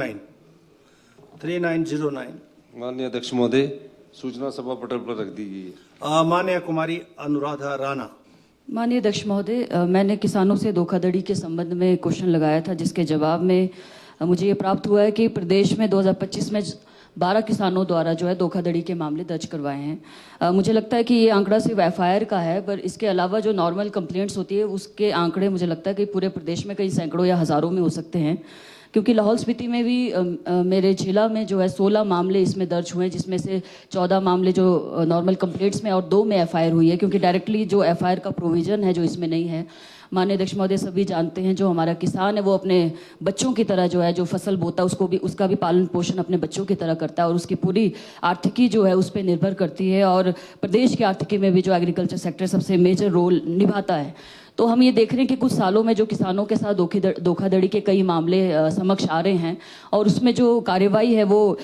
3909। माननीय अध्यक्ष महोदय, सूचना सभा पटल पर रख दी गई है। माननीय कुमारी अनुराधा राणा। माननीय अध्यक्ष महोदय, मैंने किसानों से धोखाधड़ी के संबंध में क्वेश्चन लगाया था, जिसके जवाब में मुझे ये प्राप्त हुआ है कि प्रदेश में 2025 में 12 किसानों द्वारा जो है धोखाधड़ी के मामले दर्ज करवाए हैं। मुझे लगता है कि ये आंकड़ा सिर्फ एफआईआर का है, पर इसके अलावा जो नॉर्मल कंप्लेंट्स होती है उसके आंकड़े मुझे लगता है कि पूरे प्रदेश में कई सैकड़ों या हज़ारों में हो सकते हैं। क्योंकि लाहौल स्पीति में भी मेरे जिला में जो है 16 मामले इसमें दर्ज हुए हैं, जिसमें से 14 मामले जो नॉर्मल कंप्लेंट्स में और 2 में एफआईआर हुई है, क्योंकि डायरेक्टली जो एफआईआर का प्रोविजन है जो इसमें नहीं है। माननीय अध्यक्ष महोदय, सभी जानते हैं जो हमारा किसान है वो अपने बच्चों की तरह जो है जो फसल बोता है उसका भी पालन पोषण अपने बच्चों की तरह करता है, और उसकी पूरी आर्थिकी जो है उस पर निर्भर करती है, और प्रदेश की आर्थिकी में भी जो एग्रीकल्चर सेक्टर सबसे मेजर रोल निभाता है। तो हम ये देख रहे हैं कि कुछ सालों में जो किसानों के साथ धोखाधड़ी के कई मामले समक्ष आ रहे हैं, और उसमें जो कार्रवाई है वो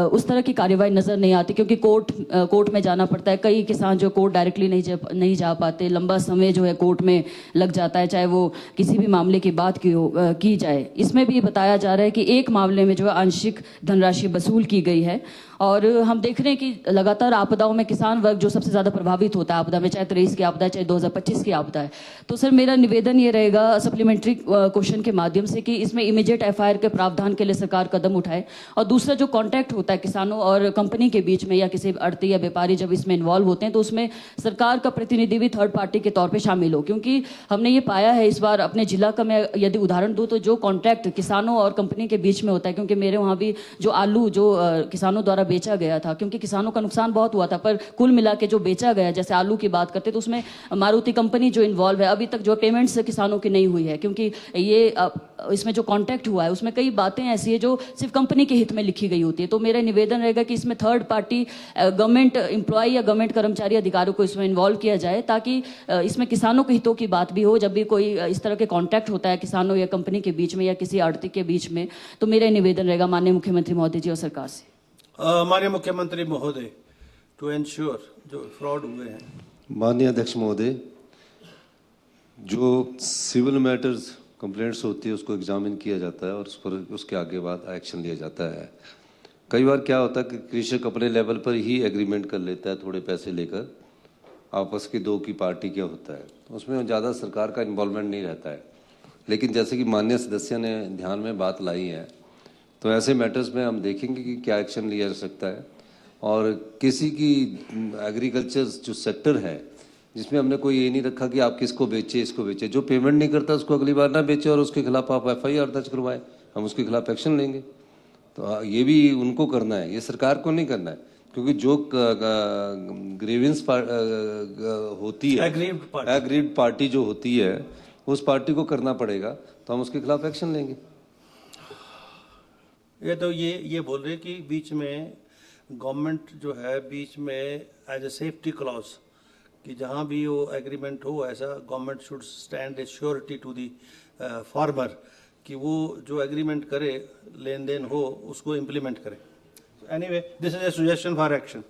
उस तरह की कार्रवाई नज़र नहीं आती, क्योंकि कोर्ट में जाना पड़ता है। कई किसान जो कोर्ट डायरेक्टली नहीं जा पाते, लंबा समय जो है कोर्ट में लग जाता है, चाहे वो किसी भी मामले की बात की जाए। इसमें भी बताया जा रहा है कि एक मामले में जो है आंशिक धनराशि वसूल की गई है, और हम देख रहे हैं कि लगातार आपदाओं में किसान वर्ग जो सबसे ज़्यादा प्रभावित होता है आपदा में, चाहे 23 की आपदा है चाहे 2025 की आपदा है। तो सर, मेरा निवेदन ये रहेगा सप्लीमेंट्री क्वेश्चन के माध्यम से कि इसमें इमीडिएट एफआईआर के प्रावधान के लिए सरकार कदम उठाए, और दूसरा जो कॉन्टैक्ट होता है किसानों और कंपनी के बीच में, या किसी आड़ती या व्यापारी जब इसमें इन्वॉल्व होते हैं, तो उसमें सरकार का प्रतिनिधि भी थर्ड पार्टी के तौर पर शामिल हो। क्योंकि हमने ये पाया है इस बार अपने जिला का, मैं यदि उदाहरण दूँ तो जो कॉन्टैक्ट किसानों और कंपनी के बीच में होता है, क्योंकि मेरे वहाँ भी जो आलू जो किसानों द्वारा बेचा गया था, क्योंकि किसानों का नुकसान बहुत हुआ था, पर कुल मिला के जो बेचा गया, जैसे आलू की बात करते तो उसमें मारुति कंपनी जो इन्वॉल्व है, अभी तक जो पेमेंट्स किसानों की नहीं हुई है, क्योंकि ये इसमें जो कॉन्टैक्ट हुआ है उसमें कई बातें ऐसी है जो सिर्फ कंपनी के हित में लिखी गई होती है। तो मेरा निवेदन रहेगा कि इसमें थर्ड पार्टी गवर्नमेंट एम्प्लॉय या गवर्नमेंट कर्मचारी अधिकारियों को इसमें इन्वॉल्व किया जाए, ताकि इसमें किसानों के हितों की बात भी हो। जब भी कोई इस तरह के कॉन्टैक्ट होता है किसानों या कंपनी के बीच में या किसी आड़ती के बीच में, तो मेरा निवेदन रहेगा माननीय मुख्यमंत्री महोदय जी और सरकार से। माननीय मुख्यमंत्री महोदय, टू एंश्योर जो फ्रॉड हुए हैं। माननीय अध्यक्ष महोदय, जो सिविल मैटर्स कंप्लेंट्स होती है उसको एग्जामिन किया जाता है और उस पर उसके आगे बाद एक्शन लिया जाता है। कई बार क्या होता है कि कृषक अपने लेवल पर ही एग्रीमेंट कर लेता है, थोड़े पैसे लेकर, आपस की दो की पार्टी क्या होता है, उसमें ज़्यादा सरकार का इन्वॉल्वमेंट नहीं रहता है। लेकिन जैसे कि माननीय सदस्य ने ध्यान में बात लाई है, तो ऐसे मैटर्स में हम देखेंगे कि क्या एक्शन लिया जा सकता है, और किसी की एग्रीकल्चर जो सेक्टर है जिसमें हमने कोई ये नहीं रखा कि आप किसको बेचे इसको बेचे, जो पेमेंट नहीं करता उसको अगली बार ना बेचे और उसके खिलाफ आप एफआईआर दर्ज करवाएं, हम उसके खिलाफ एक्शन लेंगे। तो ये भी उनको करना है, ये सरकार को नहीं करना है, क्योंकि जो ग्रीवेंस होती है, एग्रीड पार्टी जो होती है उस पार्टी को करना पड़ेगा, तो हम उसके खिलाफ एक्शन लेंगे। ये तो ये बोल रहे कि बीच में गवर्नमेंट जो है बीच में एज ए सेफ्टी क्लॉज कि जहाँ भी वो एग्रीमेंट हो, ऐसा government should stand a surety to the farmer कि वो जो एग्रीमेंट करे, लेन देन हो, उसको इम्प्लीमेंट करे। Anyway, this is a suggestion for action.